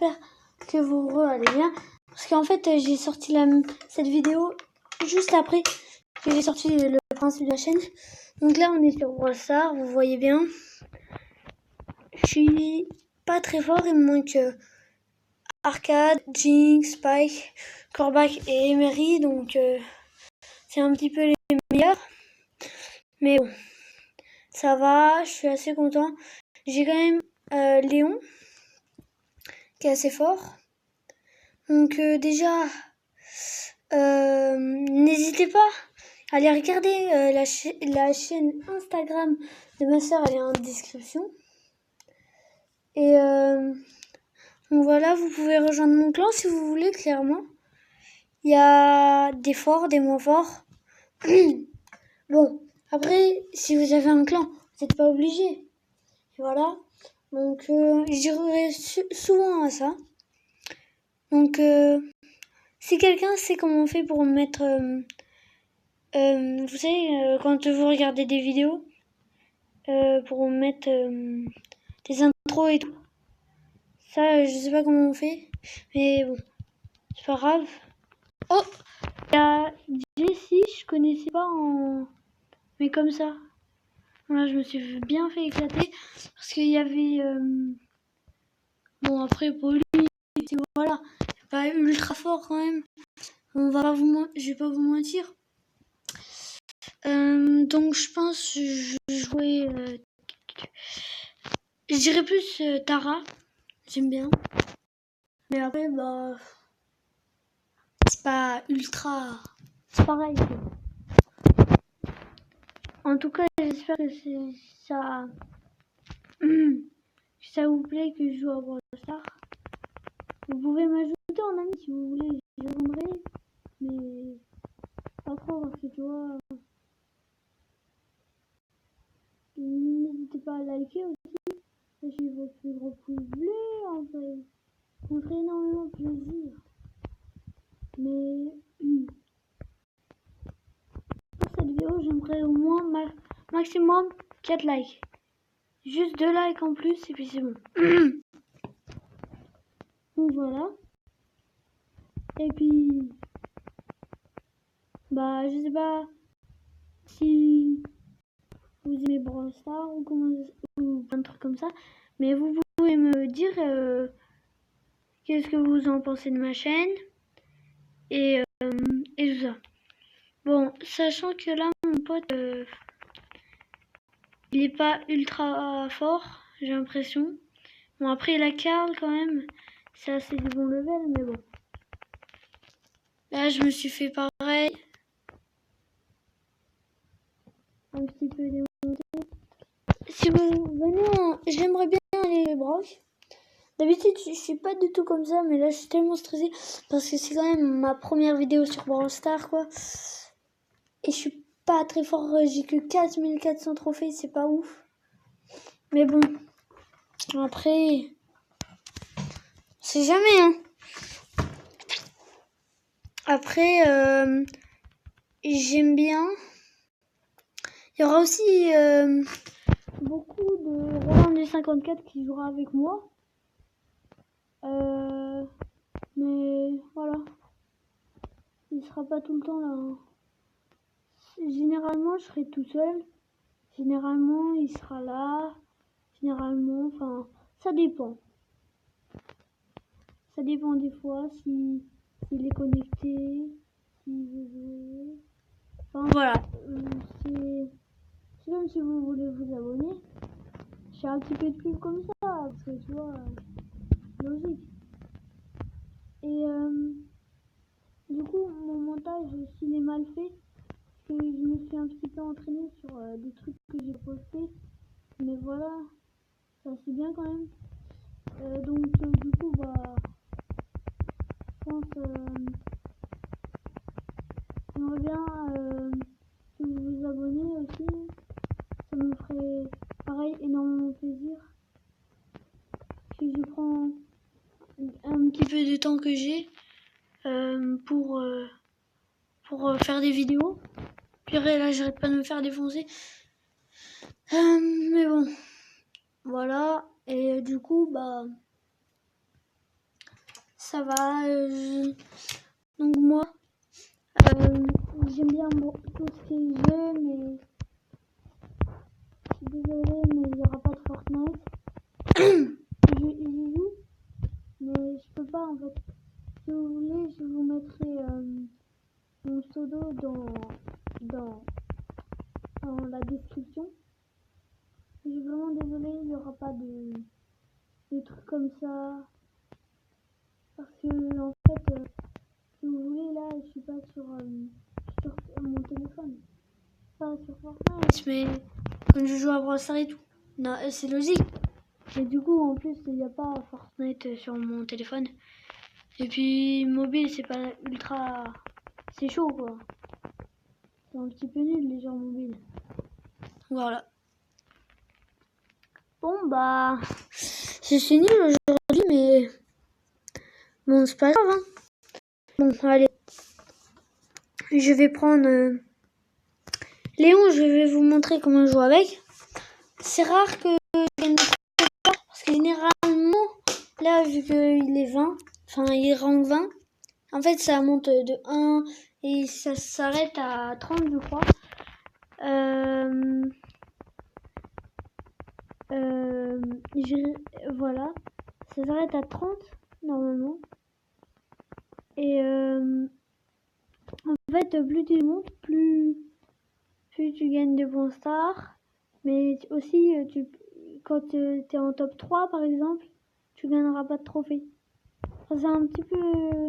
j'espère que vous allez bien. Parce qu'en fait, j'ai sorti cette vidéo juste après que j'ai sorti le principe de la chaîne. Donc là, on est sur Brawl Stars, vous voyez bien. Je suis pas très fort, il me manque Arcade, Jinx, Spike, Corbac et Emery. Donc c'est un petit peu les meilleurs. Mais bon, ça va, je suis assez content. J'ai quand même Léon, qui est assez fort. Donc déjà, n'hésitez pas à aller regarder la chaîne Instagram de ma soeur, elle est en description. Et donc voilà, vous pouvez rejoindre mon clan si vous voulez, clairement. Il y a des forts, des moins forts. Bon, après, si vous avez un clan, vous n'êtes pas obligé. Voilà. Donc, j'irai souvent à ça. Donc, si quelqu'un sait comment on fait pour mettre... vous savez, quand vous regardez des vidéos, pour mettre des intros et tout. Ça, je sais pas comment on fait. Mais bon, c'est pas grave. Oh, il y a Jessie, je connaissais pas en... Mais comme ça. Voilà, je me suis bien fait éclater. Parce qu'il y avait... Bon, après, Pauline, voilà. Pas ultra fort quand même. Je vais pas vous mentir. Donc je pense que je jouais... je dirais plus Tara. J'aime bien. Mais après, bah... c'est pas ultra... C'est pareil. En tout cas, j'espère que ça... que ça vous plaît que je joue à Brawl Stars. Vous pouvez m'ajouter en ami si vous voulez. Je répondrai. Mais pas trop parce que tu vois... N'hésitez pas à liker aussi. Lâchez votre plus gros pouce bleu. En fait, ça me ferait énormément plaisir. Mais pour cette vidéo, j'aimerais au moins maximum 4 likes. Juste 2 likes en plus et puis c'est bon. Donc voilà. Et puis, bah je sais pas si vous aimez Brawl Stars ou plein de trucs comme ça. Mais vous pouvez me dire qu'est-ce que vous en pensez de ma chaîne et tout ça. Bon, sachant que là, mon pote, il est pas ultra fort, j'ai l'impression. Bon, après, il a Karl quand même. C'est assez du bon level, mais bon. Là, je me suis fait pareil. Un petit peu démonté. Si vous venez j'aimerais bien aller les brocs. D'habitude, je suis pas du tout comme ça, mais là, je suis tellement stressée parce que c'est quand même ma première vidéo sur Brawl Stars, quoi. Et je suis pas très fort, j'ai que 4400 trophées, c'est pas ouf. Mais bon, après, c'est jamais, hein. Après, j'aime bien. Il y aura aussi beaucoup de Roland du 54 qui jouera avec moi. Mais voilà, il sera pas tout le temps là, hein. Généralement, je serai tout seul. Généralement, il sera là. Généralement, enfin, ça dépend. Ça dépend des fois s'il est connecté, s'il veut jouer. Enfin voilà, c'est comme si vous voulez vous abonner. Je fais un petit peu de pub comme ça, parce que tu vois, logique. Et du coup, mon montage s'il est mal fait, parce que je me suis un petit peu entraînée sur des trucs que j'ai postés. Mais voilà, ça c'est bien quand même. Donc du coup, bah, je pense j'aimerais bien que vous vous abonnez aussi. Ça me ferait pareil énormément plaisir. Si je prends un petit peu de temps que j'ai pour faire des vidéos. Puis là, j'arrête pas de me faire défoncer. Mais bon, voilà. Et du coup, bah, ça va. Donc moi, j'aime bien tout ce qui est jeu, mais je suis désolée, mais il n'y aura pas de Fortnite. J'y joue, mais je peux pas en fait. Si vous voulez, je vous mettrai mon pseudo dans la description. Je suis vraiment désolée, il n'y aura pas de trucs comme ça. Parce que en fait, si vous voulez, là, je suis pas sur mon téléphone. Pas sur Fortnite, mais quand je joue à Brawl Stars et tout. Non, c'est logique. Et du coup, en plus, il n'y a pas Fortnite sur mon téléphone. Et puis, mobile, c'est pas ultra... C'est chaud, quoi. C'est un petit peu nul, les jeux mobiles. Voilà. Bon, bah... Je suis nul aujourd'hui, mais... Bon, c'est pas grave, hein. Bon, allez. Je vais prendre... Léon, je vais vous montrer comment je joue avec. C'est rare que je gagne parce que généralement, là, vu qu'il est 20, enfin, il est rank 20, en fait, ça monte de 1 et ça s'arrête à 30, je crois. Voilà, ça s'arrête à 30, normalement. Et en fait, plus tu montes, plus tu gagnes de bons stars. Mais aussi, quand tu es en top 3, par exemple, tu gagneras pas de trophée. Enfin, c'est un petit peu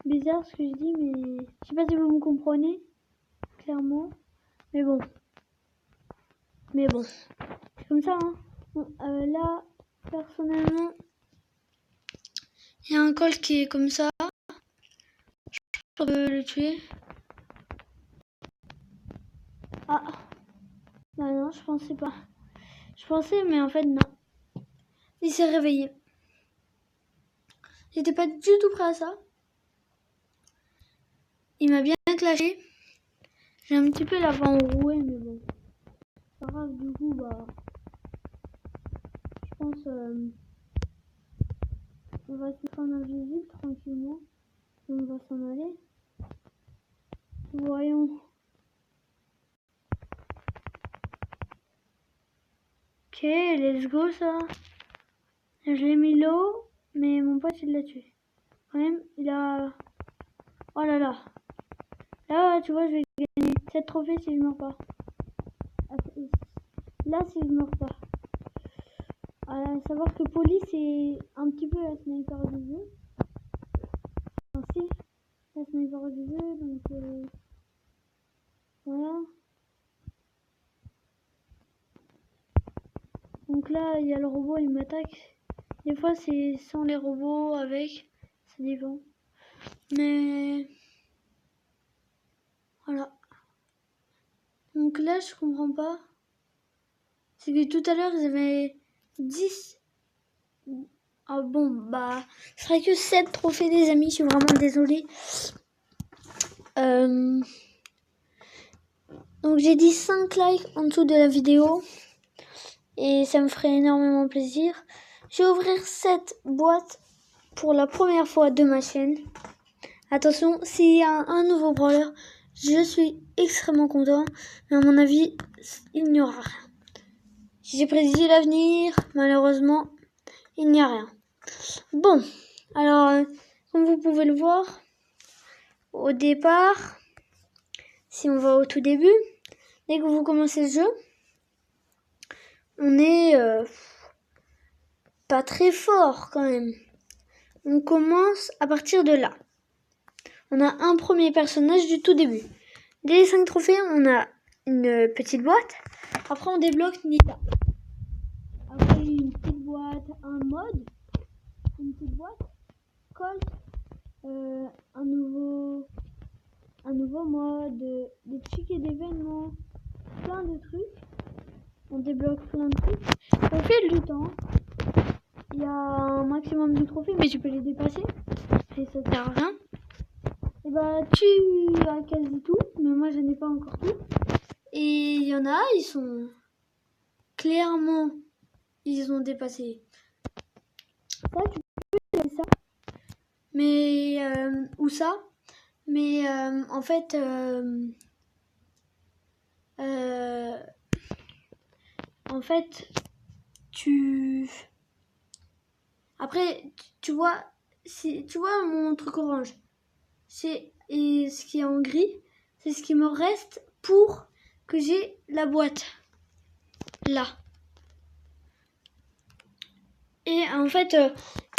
bizarre ce que je dis, mais je sais pas si vous me comprenez, clairement. Mais bon. C'est comme ça, hein. Bon, là, personnellement, il y a un col qui est comme ça. Je peux le tuer. Ah. Bah non, je pensais pas. Je pensais, mais en fait, non. Il s'est réveillé. J'étais pas du tout prêt à ça. Il m'a bien clashé. J'ai un petit peu l'avant roué, mais bon. C'est pas grave, du coup, bah... Je pense... on va se faire invisible tranquillement. On va s'en aller. Voyons. Ok, let's go ça. Je l'ai mis low, mais mon pote il l'a tué. Quand même, il a... Oh là là. Là, tu vois, je vais gagner 7 trophées si je meurs pas. Là, si je meurs pas. À savoir que Police est un petit peu la sniper du jeu. Enfin, si, la sniper du jeu, donc voilà. Donc là, il y a le robot, il m'attaque. Des fois, c'est sans les robots, avec, ça dépend. Mais voilà. Donc là, je comprends pas. C'est que tout à l'heure, ils avaient 10. Ah bon, bah, ce serait que 7 trophées, les amis. Je suis vraiment désolée. Donc j'ai dit 5 likes en dessous de la vidéo. Et ça me ferait énormément plaisir. Je vais ouvrir cette boîte pour la première fois de ma chaîne. Attention, s'il y a un nouveau brawler, je suis extrêmement content. Mais à mon avis, il n'y aura rien. J'ai prédit l'avenir, malheureusement, il n'y a rien. Bon, alors, comme vous pouvez le voir, au départ, si on va au tout début, dès que vous commencez le jeu, on est pas très fort quand même. On commence à partir de là. On a un premier personnage du tout début. Dès les 5 trophées, on a une petite boîte. Après, on débloque Nita. Après, une petite boîte, un mode, une petite boîte, Colt, un nouveau mode, des tickets d'événements, plein de trucs. On débloque plein de trucs. Au fil du temps, il y a un maximum de trophées, mais tu peux les dépasser. Et ça sert à rien. Et bah, tu as quasi tout, mais moi je n'ai pas encore tout. Et il y en a, ils sont clairement, ils ont dépassé. Ça, tu peux faire ça. Mais où ça? Mais en fait, tu après tu vois, si tu vois mon truc orange, et ce qui est en gris, c'est ce qui me reste pour que j'ai la boîte là. Et en fait,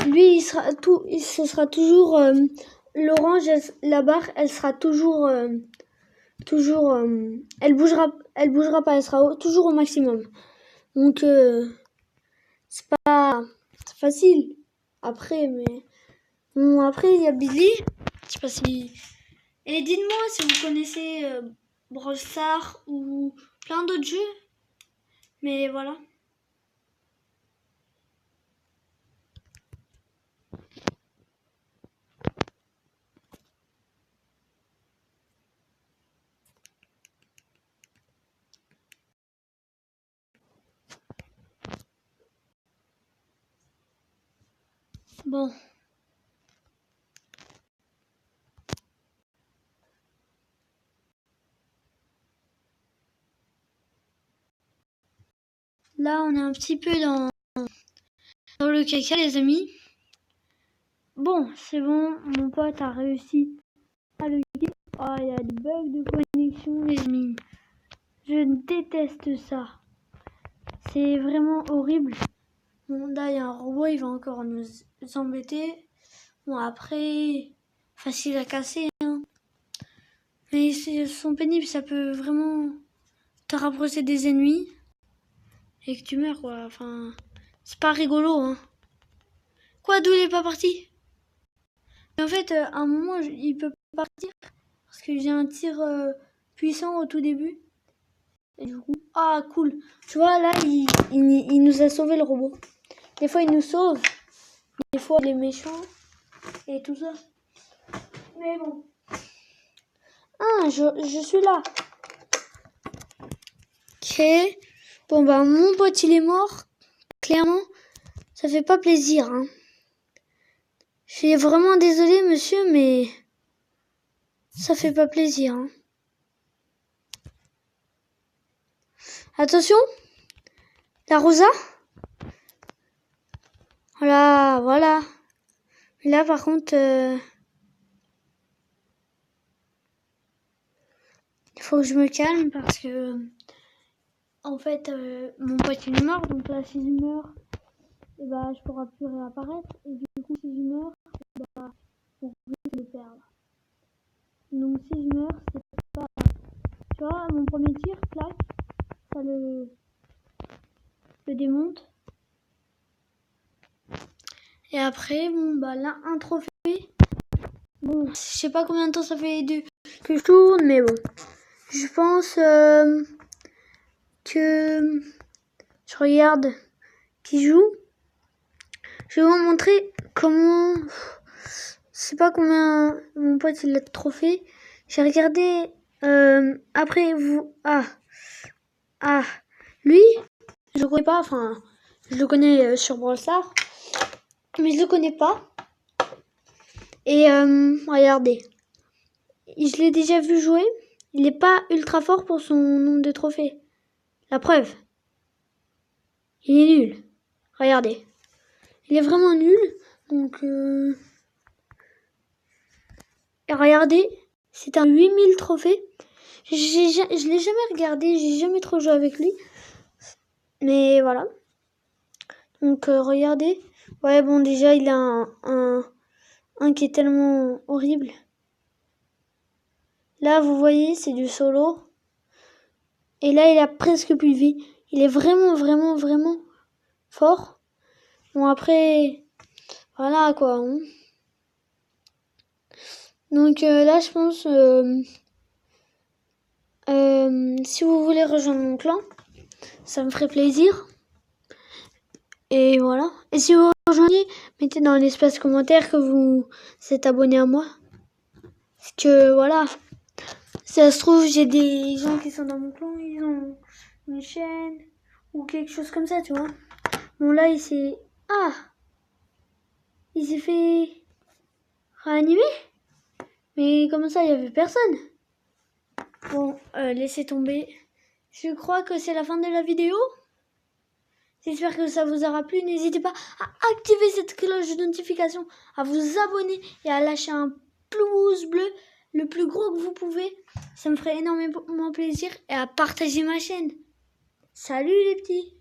lui, ce sera toujours l'orange, la barre, elle sera toujours, elle bougera pas, elle sera toujours au maximum. Donc c'est pas facile. Après, mais bon, après il y a Billy. Je sais pas si. Et dites-moi si vous connaissez Brawl Stars ou plein d'autres jeux. Mais voilà. Bon. Là, on est un petit peu dans le caca, les amis. Bon, c'est bon, mon pote a réussi à le quitter. Oh, il y a des bugs de connexion, les amis. Je déteste ça. C'est vraiment horrible. Bon, là, il y a un robot, il va encore nous embêter. Bon, après, facile à casser, hein. Mais ils sont pénibles, ça peut vraiment te rapprocher des ennemis et que tu meurs, quoi. Enfin, c'est pas rigolo, hein. Quoi, d'où il est pas parti? Mais en fait, à un moment, il peut pas partir parce que j'ai un tir puissant au tout début. Et du coup, ah, cool. Tu vois, là, il nous a sauvé le robot. Des fois, il nous sauve. Des fois, il est méchant. Et tout ça. Mais bon. Ah, je suis là. Ok. Bon, bah, mon pote, il est mort. Clairement, ça fait pas plaisir, hein. Je suis vraiment désolée, monsieur, mais ça fait pas plaisir, hein. Attention. La Rosa. Voilà, voilà. Mais là, par contre, il faut que je me calme parce que, en fait, mon pote il est mort, donc là, si je meurs, et bah, je pourrai plus réapparaître. Et du coup, si je meurs, bah, on risque de le perdre. Donc, si je meurs, c'est pas. Tu vois, mon premier tir, clac, ça le démonte. Et après, bon, bah là, un trophée. Bon, je sais pas combien de temps ça fait que je tourne, mais bon. Je pense que je regarde qui joue. Je vais vous montrer comment. Je sais pas combien mon pote il a de trophées. J'ai regardé après vous. Ah, lui, je le connais pas. Enfin, je le connais sur Brawl Stars, mais je le connais pas. Et regardez, je l'ai déjà vu jouer. Il n'est pas ultra fort pour son nombre de trophées. La preuve, il est nul. Regardez, il est vraiment nul. Donc, et regardez, c'est un 8000 trophées. Je l'ai jamais regardé, j'ai jamais trop joué avec lui. Mais voilà. Donc, regardez. Ouais, bon, déjà, il a un qui est tellement horrible. Là, vous voyez, c'est du solo. Et là, il a presque plus de vie. Il est vraiment, vraiment, vraiment fort. Bon, après, voilà, quoi. Hein. Donc là, je pense, si vous voulez rejoindre mon clan, ça me ferait plaisir. Et voilà. Et si vous rejoignez, mettez dans l'espace commentaire que vous êtes abonné à moi. Parce que voilà, si ça se trouve, j'ai des gens qui sont dans mon clan, ils ont une chaîne ou quelque chose comme ça, tu vois. Bon là, il s'est fait animé? Mais comment ça, il n'y avait personne? Bon, laissez tomber. Je crois que c'est la fin de la vidéo. J'espère que ça vous aura plu. N'hésitez pas à activer cette cloche de notification, à vous abonner et à lâcher un pouce bleu, le plus gros que vous pouvez. Ça me ferait énormément plaisir. Et à partager ma chaîne. Salut les petits!